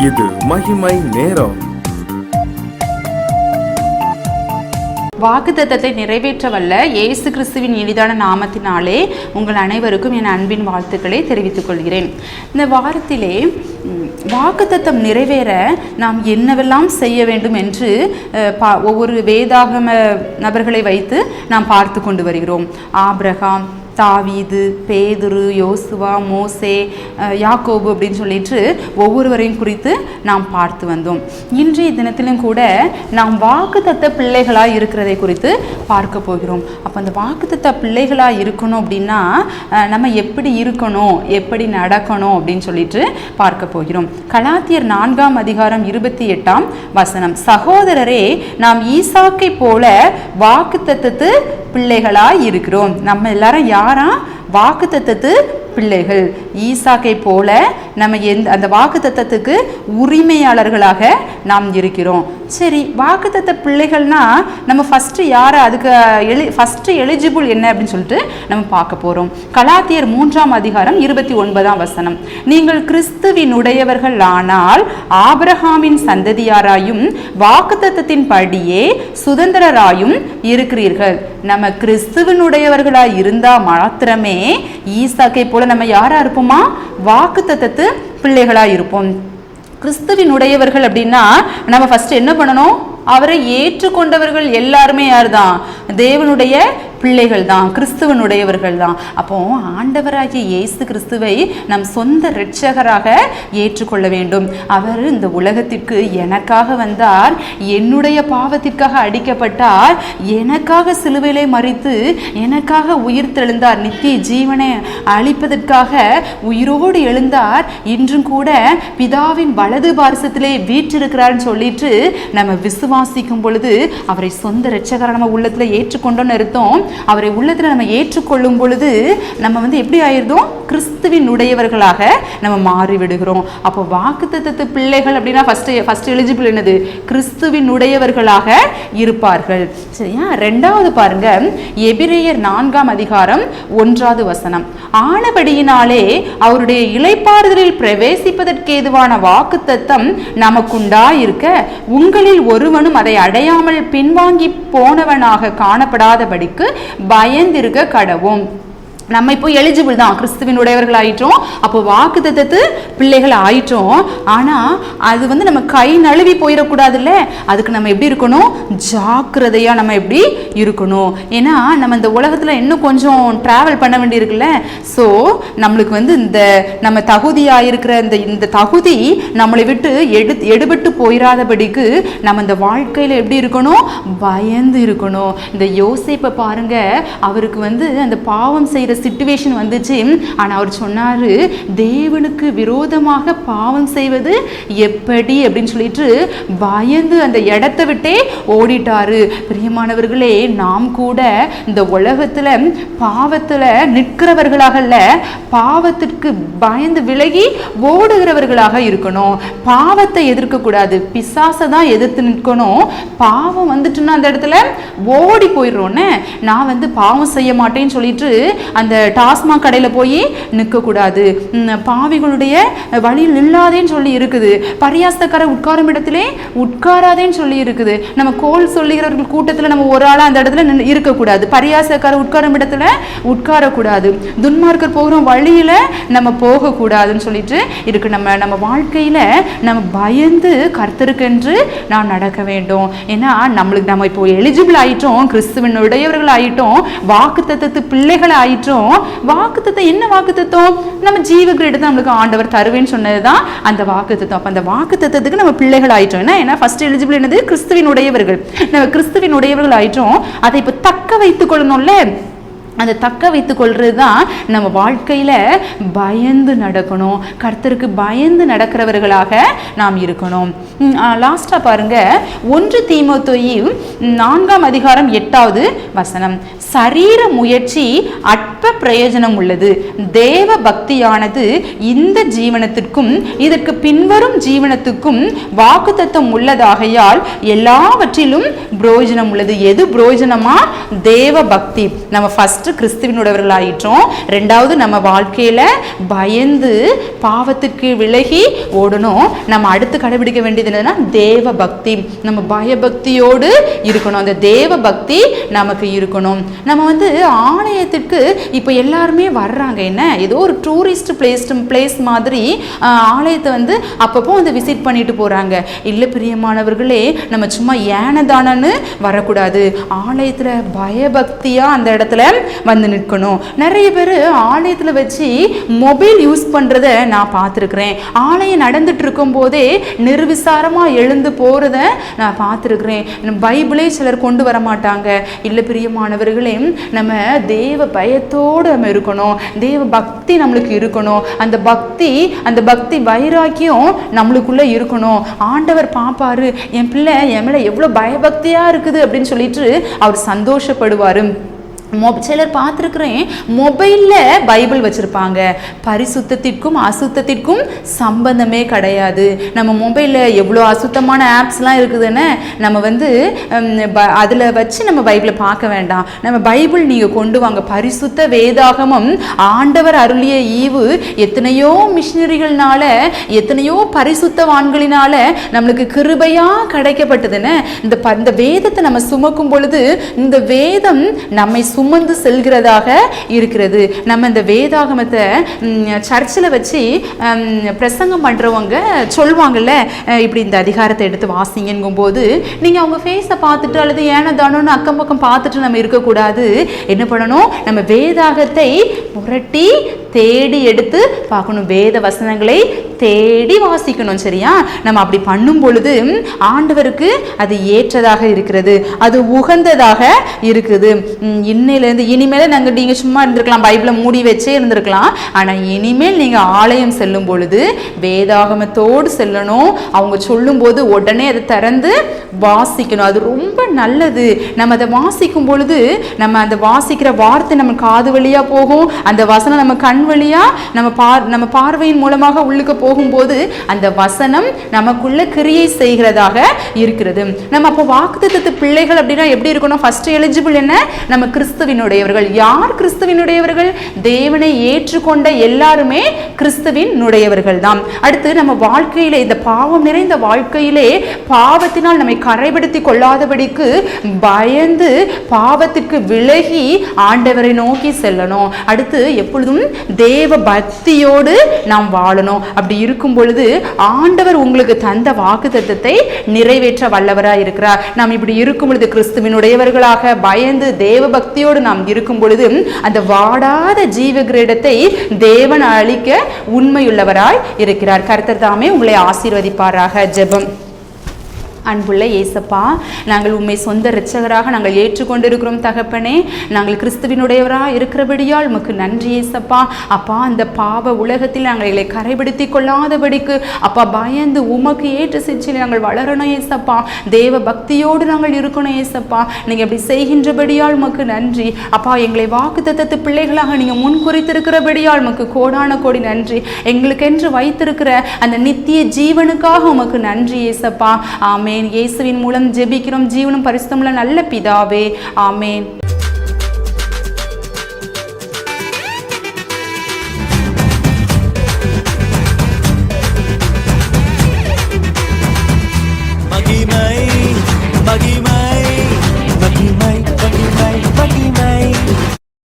இது மகிமை நேரம். வாக்குத்தத்தத்தை நிறைவேற்ற வல்ல இயேசு கிறிஸ்துவின் எளிதான நாமத்தினாலே உங்கள் அனைவருக்கும் என் அன்பின் வாழ்த்துக்களை தெரிவித்துக் கொள்கிறேன். இந்த வாரத்திலே வாக்குத்தத்தம் நிறைவேற நாம் என்னவெல்லாம் செய்ய வேண்டும் என்று ஒவ்வொரு வேதாகம நபர்களை வைத்து நாம் பார்த்து கொண்டு வருகிறோம். ஆபிரகாம், தாவீது, பேதுரு, யோசுவா, மோசே, யாக்கோபு அப்படின்னு சொல்லிட்டு ஒவ்வொருவரையும் குறித்து நாம் பார்த்து வந்தோம். இன்றைய தினத்திலும் கூட நாம் வாக்குத்தத்த பிள்ளைகளாக இருக்கிறதை குறித்து பார்க்க போகிறோம். அப்போ அந்த வாக்குத்தத்த பிள்ளைகளாக இருக்கணும் அப்படின்னா நம்ம எப்படி இருக்கணும், எப்படி நடக்கணும் அப்படின்னு சொல்லிட்டு பார்க்க போகிறோம். கலாத்தியர் 4:28 சகோதரரே, நாம் ஈசாக்கை போல வாக்குத்தத்தத்து பிள்ளைகளாய் இருக்கிறோம். நம்ம எல்லாரும் யாரா? வாக்குத்தத்தத்து பிள்ளைகள். ஈசாக்கை போல நம்ம அந்த வாக்குத்தத்தத்துக்கு உரிமையாளர்களாக நாம் இருக்கிறோம். சரி, வாக்குத்தத்த பிள்ளைகள்னா நம்ம ஃபஸ்ட்டு யாரை அதுக்கு ஃபஸ்ட்டு எலிஜிபிள் என்ன அப்படின்னு சொல்லிட்டு நம்ம பார்க்க போகிறோம். கலாத்தியர் 3:29 நீங்கள் கிறிஸ்துவினுடையவர்கள் ஆனால் ஆபிரகாமின் சந்ததியாராயும் வாக்குத்தத்தத்தின் படியே சுதந்திரராயும் இருக்கிறீர்கள். நம்ம கிறிஸ்துவினுடையவர்களாக இருந்தால் மாத்திரமே ஈசாக்கை போல நம்ம யாரா இருப்போமா? வாக்குத்தத்தத்து பிள்ளைகளா இருப்போம். கிறிஸ்துவினுடையவர்கள் அப்படின்னா நம்ம ஃபர்ஸ்ட் என்ன பண்ணணும்? அவரை ஏற்றுக்கொண்டவர்கள் எல்லாருமே யார் தான்? தேவனுடைய பிள்ளைகள் தான், கிறிஸ்துவனுடையவர்கள் தான். அப்போ ஆண்டவராகிய இயேசு கிறிஸ்துவை நம் சொந்த இரட்சகராக ஏற்றுக்கொள்ள வேண்டும். அவர் இந்த உலகத்திற்கு எனக்காக வந்தார், என்னுடைய பாவத்திற்காக அடிக்கப்பட்டார், எனக்காக சிலுவையிலே மரித்து எனக்காக உயிர் தெழுந்தார், நித்திய ஜீவனை அளிப்பதற்காக உயிரோடு எழுந்தார், இன்றும் கூட பிதாவின் வலது பார்சத்திலே வீற்றிருக்கிறார்னு சொல்லிட்டு நம்ம விசுவாசிக்கும் பொழுது அவரை சொந்த இரட்சகராக நம்ம உள்ளத்தில் ஏற்றுக்கொண்டோன்னு அர்த்தம். அவரை உள்ளத்தில் நம்ம ஏற்றுக்கொள்ளும் பொழுது நம்ம எப்படி ஆயிருந்தோம்? கிறிஸ்துவின் உடையவர்களாக நம்ம மாறிவிடுகிறோம். அப்போ வாக்குத்தத்தத்து பிள்ளைகள் அப்படின்னா ஃபர்ஸ்ட் எலிஜிபிள் என்னது? கிறிஸ்துவின் உடையவர்களாக இருப்பார்கள். சரியா? ரெண்டாவது பாருங்க, எபிரேயர் 4:1 ஆனபடியினாலே அவருடைய இளைப்பாறுதலில் பிரவேசிப்பதற்கேதுவான வாக்குத்தத்தம் நமக்குண்டாயிருக்க உங்களில் ஒருவனும் அதை அடையாமல் பின்வாங்கி போனவனாக காணப்படாதபடிக்கு பயந்திருக்க கடவும். நம்ம இப்போ எலிஜிபிள் தான், கிறிஸ்துவின் உடையவர்கள் ஆயிட்டோம். அப்போ வாக்குத்தத்தத்து பிள்ளைகள் ஆயிட்டோம். ஆனால் அது நம்ம கை நழுவி போயிடக்கூடாதுல்ல. அதுக்கு நம்ம எப்படி இருக்கணும்? ஜாக்கிரதையாக நம்ம எப்படி இருக்கணும்? ஏன்னா நம்ம இந்த உலகத்தில் இன்னும் கொஞ்சம் ட்ராவல் பண்ண வேண்டியிருக்குல்ல. ஸோ நம்மளுக்கு இந்த நம்ம தகுதியாக இருக்கிற இந்த தகுதி நம்மளை விட்டு எடுபட்டு போயிடாதபடிக்கு நம்ம இந்த வாழ்க்கையில் எப்படி இருக்கணும்? பயந்து இருக்கணும். இந்த யோசேப்பை பாருங்க, அவருக்கு அந்த பாவம் செய்கிற சிச்சுவேஷன் வந்துச்சு. ஆனால் அவர் சொன்னாரு, தேவனுக்கு விரோதமாக பாவம் செய்வது எப்படி அப்படின்னு சொல்லிட்டு பயந்து அந்த இடத்தை விட்டே ஓடிட்டாரு. பிரியமானவர்களே, நாம் கூட இந்த உலகத்துல பாவத்துல நிற்கிறவர்களாகல, பாவத்திற்கு பயந்து விலகி ஓடுகிறவர்களாக இருக்கணும். பாவத்தை எதிர்க்க கூடாது, பிசாசை தான் எதிர்த்து நிற்கணும். பாவம் வந்துட்டுன்னா அந்த இடத்துல ஓடி போயிடுறோன்னு. நான் பாவம் செய்ய மாட்டேன்னு சொல்லிட்டு அந்த டாஸ்மாக் கடையில் போய் நிற்கக்கூடாது. பாவிகளுடைய வழியில் நில்லாதேன்னு சொல்லி இருக்குது. பரியாசக்கார உட்காரும் இடத்திலே உட்காராதேன்னு சொல்லி இருக்குது. நம்ம கோல் சொல்லுகிறவர்கள் கூட்டத்தில் நம்ம ஒரு ஆளாக அந்த இடத்துல இருக்கக்கூடாது. பரியாசக்கார உட்காரும் இடத்துல உட்காரக்கூடாது. துன்மார்க்கர் போகிற வழியில் நம்ம போகக்கூடாதுன்னு சொல்லிட்டு இருக்கு. நம்ம வாழ்க்கையில் நம்ம பயந்து கர்த்தருக்கென்று நாம் நடக்க வேண்டும். ஏன்னா நம்ம இப்போ எலிஜிபிள் ஆயிட்டோம், கிறிஸ்துவின் உடையவர்கள் ஆயிட்டோம், வாக்குத்தத்தத்து பிள்ளைகள் ஆயிட்டோம். வாக்குத்தத்தம் என்ன? வாக்குத்தத்தம் நம்ம ஜீவ கிரீடத்தை நம்மளுக்கு ஆண்டவர் தருவேன்னு சொன்னதுதான் அந்த வாக்குத்தத்தம். அப்ப அந்த வாக்குத்தத்தத்துக்கு நம்ம பிள்ளைகள் ஆயிட்டோம். ஏன்னா ஃபர்ஸ்ட் எலிஜிபிள் என்னது? கிறிஸ்துவின் உடையவர்கள். நம்ம கிறிஸ்துவின் உடையவர்கள் ஆயிட்டோம். அதை இப்ப தக்க வைத்துக் கொள்ளணும்ல. அதை தக்க வைத்து கொள்வது தான் நம்ம வாழ்க்கையில் பயந்து நடக்கணும். கர்த்தருக்கு பயந்து நடக்கிறவர்களாக நாம் இருக்கணும். லாஸ்ட்டாக பாருங்க, 1 தீமோத்தேயு 4:8 சரீர முயற்சி அற்ப பிரயோஜனம் உள்ளது, தேவ பக்தியானது இந்த ஜீவனத்திற்கும் இதற்கு பின்வரும் ஜீவனத்துக்கும் வாக்குத்தத்தம் உள்ளதாகையால் எல்லாவற்றிலும் பிரயோஜனம் உள்ளது. எது பிரயோஜனமா? தேவ பக்தி. நம்ம ஃபர்ஸ்ட் ஃபர்ஸ்ட் கிறிஸ்துவினுடையவர்கள் ஆயிட்டோம். ரெண்டாவது நம்ம வாழ்க்கையில பயந்து பாவத்துக்கு விலகி ஓடணும். நம்ம அடுத்து கடைபிடிக்க வேண்டியது என்னன்னா தேவ பக்தி. நம்ம பயபக்தியோடு இருக்கணும். அந்த தேவ பக்தி நமக்கு இருக்கணும். நம்ம ஆலயத்துக்கு இப்போ எல்லாருமே வர்றாங்க, என்ன ஏதோ ஒரு டூரிஸ்ட் பிளேஸ் மாதிரி ஆலயத்தை அப்பப்போ விசிட் பண்ணிட்டு போறாங்க. இல்லை பிரியமானவர்களே, நம்ம சும்மா ஏனதானன்னு வரக்கூடாது. ஆலயத்துல பயபக்தியா அந்த இடத்துல நிற்கணும். நிறைய பேர் ஆலயத்துல வச்சு மொபைல் யூஸ் பண்றத நான் பார்த்துருக்கிறேன். ஆலயம் நடந்துட்டு இருக்கும் போதே நிர்விசாரமா எழுந்து போறத நான் பார்த்துருக்கிறேன். பைபிளே சிலர் கொண்டு வர மாட்டாங்க. இல்லை பிரியமானவர்களே, நம்ம தேவ பயத்தோடு நம்ம இருக்கணும். தேவ பக்தி நம்மளுக்கு இருக்கணும். அந்த பக்தி வைராக்கியம் நம்மளுக்குள்ள இருக்கணும். ஆண்டவர் பாப்பாரு, என் பிள்ளை என் மேல எவ்வளவு பயபக்தியா இருக்குது அப்படின்னு சொல்லிட்டு அவர் சந்தோஷப்படுவாரு. சிலர் பார்த்துருக்குறேன், மொபைலில் பைபிள் வச்சுருப்பாங்க. பரிசுத்தத்திற்கும் அசுத்தத்திற்கும் சம்பந்தமே கிடையாது. நம்ம மொபைலில் எவ்வளோ அசுத்தமான ஆப்ஸ்லாம் இருக்குதுன்னு நம்ம அதில் வச்சு நம்ம பைபிளை பார்க்க வேண்டாம். நம்ம பைபிள் நீங்கள் கொண்டு வாங்க. பரிசுத்த வேதாகமம் ஆண்டவர் அருளிய ஈவு எத்தனையோ மிஷினரிகள்னால, எத்தனையோ பரிசுத்தவான்களினால நம்மளுக்கு கிருபையாக கிடைக்கப்பட்டதுன்னு இந்த வேதத்தை நம்ம சுமக்கும் பொழுது இந்த வேதம் நம்மை சுமந்து செல்கிறதாக இருக்கிறது. நம்ம இந்த வேதாகமத்தை சர்ச்சில் வச்சு பிரசங்கம் பண்ணுறவங்க சொல்லுவாங்கல்ல, இப்படி இந்த அதிகாரத்தை எடுத்து வாசிங்கும் போது நீங்கள் அவங்க ஃபேஸை பார்த்துட்டு அல்லது ஏனதானோன்னு அக்கம் பக்கம் பார்த்துட்டு நம்ம இருக்கக்கூடாது. என்ன பண்ணணும்? நம்ம வேதாகத்தை புரட்டி தேடி எடுத்து பார்க்கணும். வேத வசனங்களை தேடி வாசிக்கணும். சரியா? நம்ம அப்படி பண்ணும் பொழுது ஆண்டவருக்கு அது ஏற்றதாக இருக்கிறது, அது உகந்ததாக இருக்குது. இன்னையிலேருந்து இனிமேல் நீங்கள் சும்மா இருந்திருக்கலாம், பைபிளை மூடி வச்சே இருந்திருக்கலாம். ஆனால் இனிமேல் நீங்கள் ஆலயம் செல்லும் பொழுது வேதாகமத்தோடு செல்லணும். அவங்க சொல்லும் போது உடனே அதை திறந்து வாசிக்கணும். அது ரொம்ப நல்லது. நம்ம அதை வாசிக்கும் பொழுது நம்ம அந்த வாசிக்கிற வார்த்தை நம்ம காது வழியா போகும். அந்த வசனம் நம்ம கண் வழியா நம்ம பார்வையின் மூலமாக உள்ளுக்கு போகும்போது அந்த வசனம் நமக்குள்ள கிரியை செய்கிறதாக இருக்கிறது. நம்ம அப்போ வாக்குத்தத்தத்து பிள்ளைகள் அப்படின்னா எப்படி இருக்கணும்? ஃபர்ஸ்ட் எலிஜிபிள் என்ன? நம்ம கிறிஸ்துவினுடையவர்கள். யார் கிறிஸ்துவினுடையவர்கள்? தேவனை ஏற்றுக்கொண்ட எல்லாருமே கிறிஸ்துவினுடையவர்கள் தான். அடுத்து நம்ம வாழ்க்கையிலே, இந்த பாவம் நிறைந்த வாழ்க்கையிலே பாவத்தினால் நம்மை கரைபடுத்தி கொள்ளாதபடிக்கு பயந்து பாவத்திற்கு விலகி ஆண்டவரை நோக்கி செல்லணும். அடுத்து எப்பொழுதும் தேவ பக்தியோடு நாம் வாழணும். அப்படி இருக்கும் பொழுது ஆண்டவர் உங்களுக்கு தந்த வாக்குத்தத்தத்தை நிறைவேற்ற வல்லவராய் இருக்கிறார். நாம் இப்படி இருக்கும் பொழுது கிறிஸ்துவினுடையவர்களாக பயந்து தேவ பக்தியோடு நாம் இருக்கும் பொழுது அந்த வாடாத ஜீவ கிரீடத்தை தேவன் அளிக்க உண்மையுள்ளவராய் இருக்கிறார். கர்த்தர் தாமே உங்களை ஆசீர்வதிப்பாராக. ஜெபம். அன்புள்ள இயேசப்பா, நாங்கள் உம்மை சொந்த இரட்சகராக நாங்கள் ஏற்றுக்கொண்டிருக்கிறோம் தகப்பனே. நாங்கள் கிறிஸ்துவினுடையவராக இருக்கிறபடியால் உமக்கு நன்றி இயேசப்பா. அப்பா, அந்த பாவ உலகத்தில் நாங்கள் கரைபிடித்து கொள்ளாதபடிக்கு அப்பா பயந்து உமக்கு ஏற்ற சிற்சில் நாங்கள் வளரணும் இயேசப்பா. தேவ பக்தியோடு நாங்கள் இருக்கணும் இயேசப்பா. நீங்கள் அப்படி செய்கின்றபடியால் உமக்கு நன்றி அப்பா. எங்களை வாக்குத்தத்தத்து பிள்ளைகளாக நீங்கள் முன் குறித்திருக்கிறபடியால் உமக்கு கோடான கோடி நன்றி. எங்களுக்கென்று வைத்திருக்கிற அந்த நித்திய ஜீவனுக்காக உமக்கு நன்றி இயேசப்பா. ஆமென். இயேசுவின் மூலம் ஜெபிக்கிறோம் ஜீவனும் பரிசுத்தமுள்ள நல்ல பிதாவே. ஆமென்.